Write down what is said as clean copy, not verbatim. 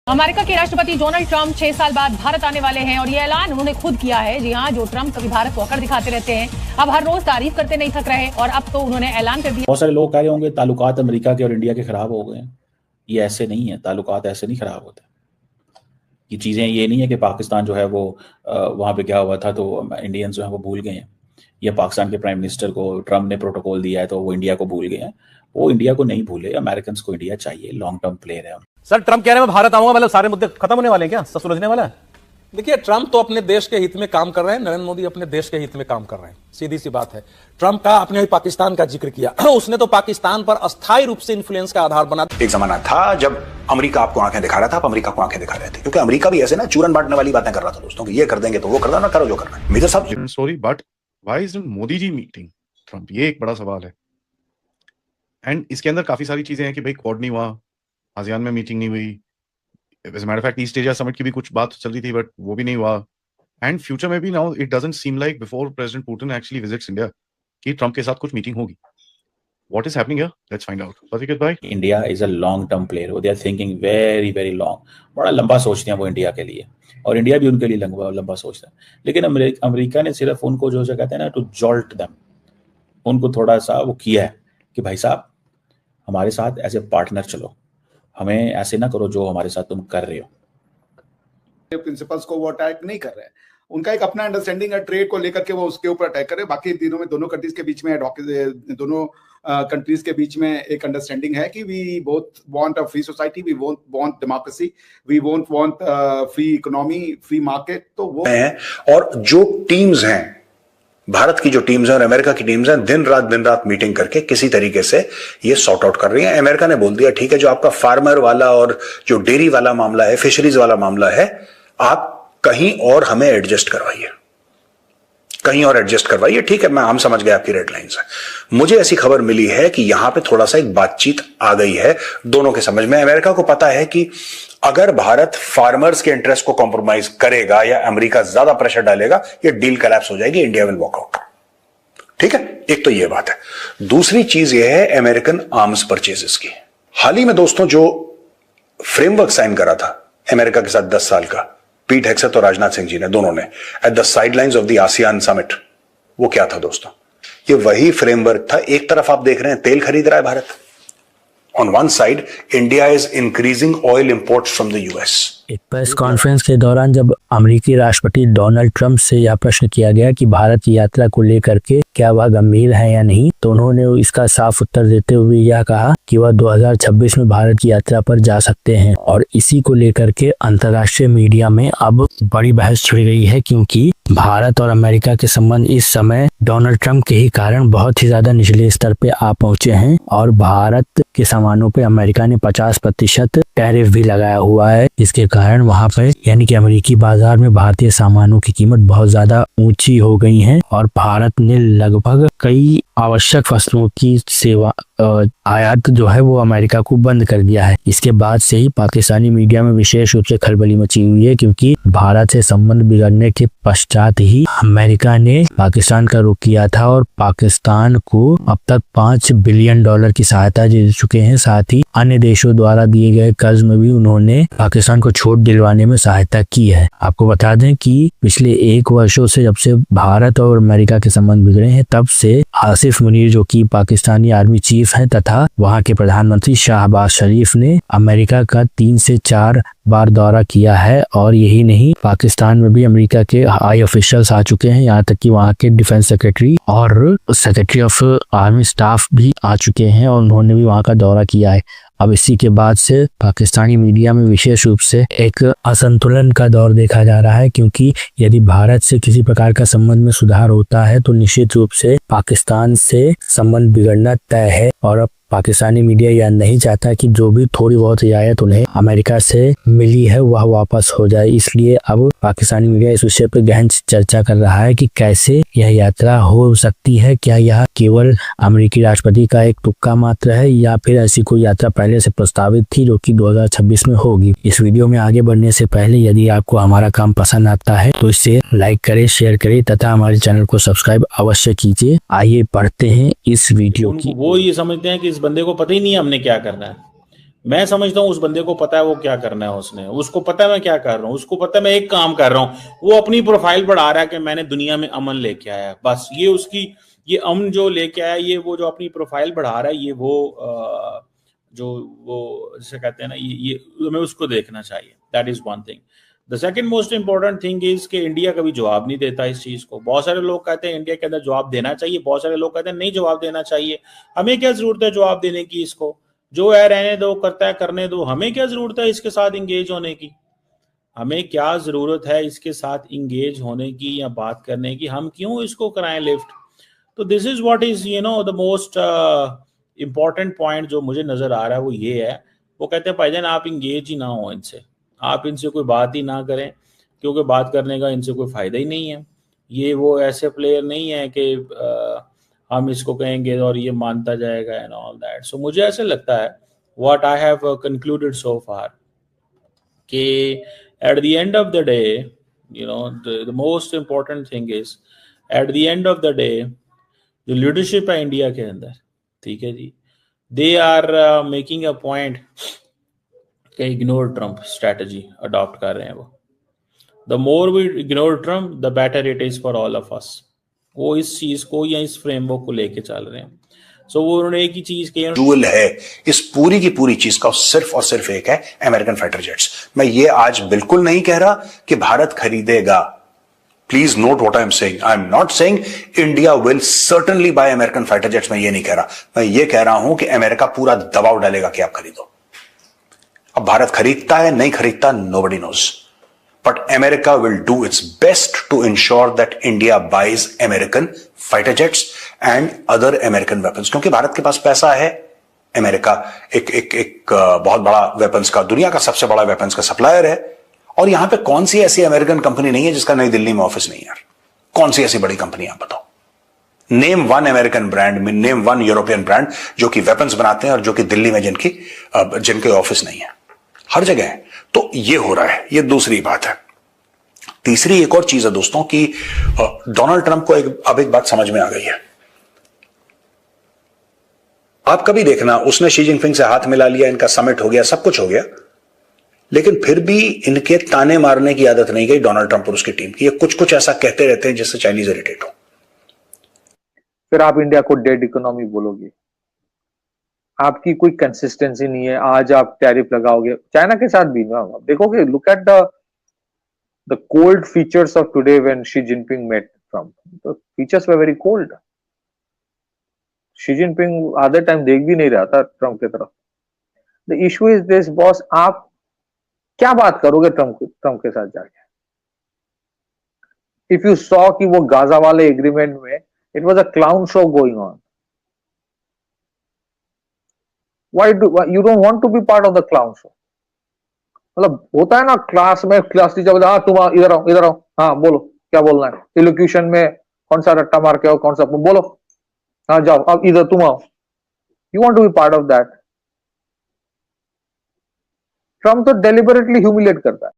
America के राष्ट्रपति Donald Trump 6 साल बाद भारत आने वाले हैं और ये ऐलान उन्होंने खुद किया है। जी हाँ, जो ट्रंप कभी भारत को अकड़ दिखाते रहते हैं, अब हर रोज तारीफ करते नहीं थक रहे और अब तो उन्होंने ऐलान कर दिया। बहुत सारे लोग कह रहे होंगे ताल्लुकात अमेरिका के और इंडिया के खराब हो गए हैं। ये ऐसे नहीं है, ताल्लुकात ऐसे नहीं खराब होते। ये चीजें ये नहीं है कि पाकिस्तान जो है वो वहां पे क्या हुआ था तो इंडियंस जो है वो भूल गए हैं, या पाकिस्तान के प्राइम मिनिस्टर को ट्रंप ने प्रोटोकॉल दिया है तो वो इंडिया को भूल गए हैं। वो इंडिया को नहीं भूले, अमेरिकन को इंडिया चाहिए, लॉन्ग टर्म प्लेयर है। सर ट्रंप कह रहे हैं मैं भारत आऊंगा, मतलब सारे मुद्दे खत्म होने वाले हैं क्या, सब सुलझने वाला है? देखिए, ट्रंप तो अपने देश के हित में काम कर रहे हैं, नरेंद्र मोदी अपने देश के हित में काम कर रहे हैं, सीधी सी बात है। ट्रंप का आपने पाकिस्तान का जिक्र किया, उसने तो पाकिस्तान पर अस्थायी रूप से इन्फ्लुएंस का आधार बना। एक जमाना था जब अमेरिका आपको आंखें दिखा रहा था, आप अमेरिका को आंखें दिखा रहे थे, क्योंकि अमेरिका भी ऐसे ना चूरन बांटने वाली बातें कर रहा था दोस्तों, कि ये कर देंगे तो वो कर देना, करो जो करना है। मेजर साहब sorry but why isn't Modi ji meeting Trump, ये एक बड़ा सवाल है। एंड इसके अंदर काफी सारी चीजें हैं कि भाई क्वाड नहीं हुआ, आसियान में मीटिंग नहीं हुई, as a matter of fact East Asia summit की भी कुछ बात चल रही थी बट वो भी नहीं हुआ। एंड फ्यूचर में भी now it doesn't seem like before President Putin actually visits India कि ट्रंप के साथ कुछ मीटिंग होगी। What is happening here, let's find out. Pathiket भाई, India is a long term player, they are thinking very very long, बड़ा लंबा सोचते हैं वो इंडिया के लिए, और इंडिया भी उनके लिए लंबा सोचता है। लेकिन अमेरिका ने सिर्फ उनको जो कहते हैं ना टू जॉल्ट देम, उनको थोड़ा सा वो किया है कि भाई साहब हमारे साथ एज ए पार्टनर चलो, हमें ऐसे ना करो जो हमारे साथ तुम कर रहे हो। प्रिंसिपल्स को वो अटैक नहीं कर रहे हैं, उनका एक अपना अंडरस्टैंडिंग है ट्रेड को लेकर के, वो उसके ऊपर अटैक कर रहे हैं। बाकी दिनों में दोनों कंट्रीज के बीच में एक अंडरस्टैंडिंग है कि we both want a free society, we want democracy, we want free economy, free market. तो वो है, और जो टीम्स हैं, भारत की जो टीम्स हैं और अमेरिका की टीम्स हैं, दिन रात मीटिंग करके किसी तरीके से ये सॉर्ट आउट कर रही हैं। अमेरिका ने बोल दिया ठीक है, जो आपका फार्मर वाला और जो डेयरी वाला मामला है, फिशरीज वाला मामला है, आप कहीं और हमें एडजस्ट करवाइए, कहीं और एडजस्ट करवाइए। ठीक है, मैं आम समझ गया आपकी रेड लाइंस है। मुझे ऐसी खबर मिली है कि यहां पे थोड़ा सा एक बातचीत आ गई है दोनों के समझ में। अमेरिका को पता है कि अगर भारत फार्मर्स के इंटरेस्ट को कॉम्प्रोमाइज करेगा या अमेरिका ज्यादा प्रेशर डालेगा, ये डील कोलैप्स हो जाएगी, इंडिया विल वॉक आउट। ठीक है, एक तो ये बात है। दूसरी चीज ये है अमेरिकन आर्म्स परचेजेस की। हाल ही में दोस्तों जो फ्रेमवर्क साइन करा था अमेरिका के साथ 10 साल का, पीट हेग्सेथ और राजनाथ सिंह जी ने, दोनों ने, at the sidelines of the ASEAN summit, वो क्या था दोस्तों? ये वही फ्रेमवर्क था। एक तरफ आप देख रहे हैं तेल खरीद रहा है Bharat, on one side India is increasing oil imports from the US। एक प्रेस कॉन्फ्रेंस के दौरान जब अमेरिकी राष्ट्रपति डोनाल्ड ट्रंप से यह प्रश्न किया गया कि भारत की यात्रा को लेकर के क्या वह गंभीर है या नहीं, तो उन्होंने इसका साफ उत्तर देते हुए यह कहा कि वह 2026 में भारत की यात्रा पर जा सकते हैं। और इसी को लेकर के अंतर्राष्ट्रीय मीडिया में अब बड़ी बहस छिड़ गई है, क्योंकि भारत और अमेरिका के संबंध इस समय डोनाल्ड ट्रंप के ही कारण बहुत ही ज्यादा निचले स्तर पे आ पहुंचे हैं और भारत के सामानों पे अमेरिका ने 50% टैरिफ भी लगाया हुआ है, जिसके कारण वहां पर यानी कि अमेरिकी बाजार में भारतीय सामानों की कीमत बहुत ज्यादा ऊंची हो गई है और भारत ने लगभग कई आवश्यक फसलों की सेवा आयात जो है वो अमेरिका को बंद कर दिया है। इसके बाद से ही पाकिस्तानी मीडिया में विशेष रूप से खलबली मची हुई है, क्योंकि भारत से संबंध बिगड़ने के पश्चात ही अमेरिका ने पाकिस्तान का रुख किया था और पाकिस्तान को अब तक $5 बिलियन की सहायता दे चुके हैं। साथ ही अन्य देशों द्वारा दिए गए कर्ज में भी उन्होंने पाकिस्तान को छूट दिलवाने में सहायता की है। आपको बता दें कि पिछले 1 वर्षों से जब से भारत और अमेरिका के संबंध बिगड़े हैं, तब से आसिफ मुनीर जो कि पाकिस्तानी आर्मी चीफ हैं तथा वहां के प्रधानमंत्री शाहबाज शरीफ ने अमेरिका का 3 से 4 बार दौरा किया है। और यही नहीं, पाकिस्तान में भी अमेरिका के हाई ऑफिशियल्स आ चुके हैं, यहाँ तक कि वहाँ के डिफेंस सेक्रेटरी और सेक्रेटरी ऑफ आर्मी स्टाफ भी आ चुके हैं और उन्होंने भी वहाँ का दौरा किया है। अब इसी के बाद से पाकिस्तानी मीडिया में विशेष रूप से एक असंतुलन का दौर देखा जा रहा है, क्योंकि यदि भारत से किसी प्रकार का संबंध में सुधार होता है तो निश्चित रूप से पाकिस्तान से संबंध बिगड़ना तय है। और अब पाकिस्तानी मीडिया यह नहीं चाहता कि जो भी थोड़ी बहुत रियायत उन्हें अमेरिका से मिली है वह वापस हो जाए। इसलिए अब पाकिस्तानी मीडिया इस विषय पर गहन चर्चा कर रहा है कि कैसे यह यात्रा हो सकती है। क्या यह केवल अमेरिकी राष्ट्रपति का एक तुक्का मात्र है या फिर ऐसी कोई यात्रा पहले से प्रस्तावित थी जो कि 2026 में होगी। इस वीडियो में आगे बढ़ने से पहले यदि आपको हमारा काम पसंद आता है तो इसे लाइक करें, शेयर करें तथा हमारे चैनल को सब्सक्राइब अवश्य कीजिए। आइए पढ़ते हैं इस वीडियो की। वो ये समझते हैं कि इस बंदे को पता ही नहीं है हमने क्या करना है, मैं समझता हूँ उस बंदे को पता है वो क्या करना है, उसको पता है मैं क्या कर रहा हूँ, उसको पता है मैं एक काम कर रहा हूँ। वो अपनी प्रोफाइल बढ़ा रहा है कि मैंने दुनिया में अमन लेके आया, बस ये उसकी, ये अमन जो लेके आया, ये वो जो अपनी प्रोफाइल बढ़ा रहा है, ये वो जो वो जिसे कहते हैं ना, ये हमें उसको देखना चाहिए। That is one thing. The second most important thing is कि इंडिया कभी जवाब नहीं देता इस चीज को। बहुत सारे लोग कहते हैं इंडिया के अंदर जवाब देना चाहिए, बहुत सारे लोग कहते हैं नहीं जवाब देना चाहिए। हमें क्या जरूरत है जवाब देने की? इसको जो है रहने दो, करता है करने दो। हमें क्या जरूरत है इसके साथ इंगेज होने की? हमें क्या जरूरत है इसके साथ इंगेज होने की या बात करने की? हम क्यों इसको कराएं लिफ्ट? तो this is what is the most important point जो मुझे नजर आ रहा है, वो ये है। वो कहते हैं भाईजान आप इंगेज ही ना हो इनसे, आप इनसे कोई बात ही ना करें, क्योंकि बात करने का इनसे कोई फायदा ही नहीं है। ये वो ऐसे प्लेयर नहीं है कि हम इसको कहेंगे और ये मानता जाएगा एंड ऑल दैट। सो मुझे ऐसे लगता है, what I have concluded so far, कि at the end of the day the most important thing is, at the end of the day जो लीडरशिप है इंडिया के अंदर, ठीक है जी, they are making a point कि इग्नोर ट्रम्प स्ट्रैटेजी अडॉप्ट कर रहे हैं वो। The more we ignore Trump the better it is for all of us. वो इस चीज को या इस फ्रेमवर्क को लेके चल रहे हैं। सो वो उन्होंने एक ही चीज की जूल है इस पूरी की पूरी चीज का, सिर्फ और सिर्फ एक है, अमेरिकन फाइटर जेट्स। मैं ये आज बिल्कुल नहीं कह रहा कि भारत खरीदेगा। Please note what I am saying. I am not saying India will certainly bye American fighter jets. मैं ये नहीं कह रहा। मैं ये कह रहा हूं कि अमेरिका पूरा दबाव डालेगा कि आप खरीदो। अब भारत खरीदता है नहीं खरीदता, nobody knows, but America will do its best to ensure that India buys American fighter jets and other American weapons, क्योंकि भारत के पास पैसा है। अमेरिका एक बहुत बड़ा वेपन्स का, दुनिया का सबसे बड़ा वेपन्स का सप्लायर है। और यहां पे कौन सी ऐसी अमेरिकन कंपनी नहीं है जिसका नई दिल्ली में ऑफिस नहीं है? यार कौन सी ऐसी बड़ी कंपनी आप बताओ? Name one American brand, name one European brand जो कि वेपन्स बनाते हैं और जो कि दिल्ली में जिनके ऑफिस नहीं है। हर जगह है। तो ये हो रहा है, ये दूसरी बात है। तीसरी एक और चीज है दोस्तों कि डोनाल्ड ट्रंप को अब एक बात समझ में आ गई है। आप कभी देखना, उसने शी जिनपिंग से हाथ मिला लिया, इनका समिट हो गया, सब कुछ हो गया, लेकिन फिर भी इनके ताने मारने की आदत नहीं गई डोनाल्ड ट्रंप और उसकी टीम की। ये कुछ ऐसा कहते रहते हैं जिससे चाइनीज इरिटेट हो। फिर आप इंडिया को डेड इकोनॉमी बोलोगे, आपकी कोई कंसिस्टेंसी नहीं है। आज आप टैरिफ लगाओगे चाइना के साथ भी ना, आप देखोगे, look at the cold features of today when Xi Jinping met Trump. The features were very cold. Xi Jinping आधे टाइम देख भी नहीं रहा था ट्रम्प की तरफ। The issue is this boss, आप क्या बात करोगे ट्रम्प के साथ जाके? इफ यू सॉ कि वो गाजा वाले एग्रीमेंट में it was a clown show going on. Why you don't want to be part of the clown show? मतलब होता है ना क्लास में, क्लास टीचर, हाँ तुम इधर आओ, हाँ बोलो क्या बोलना है। इलोक्यूशन में कौन सा रट्टा मार के आओ, कौन सा बोलो, हाँ जाओ अब इधर तुम आओ। You want to be part of that? Trump तो डेलिबरेटली ह्यूमिलेट करता है।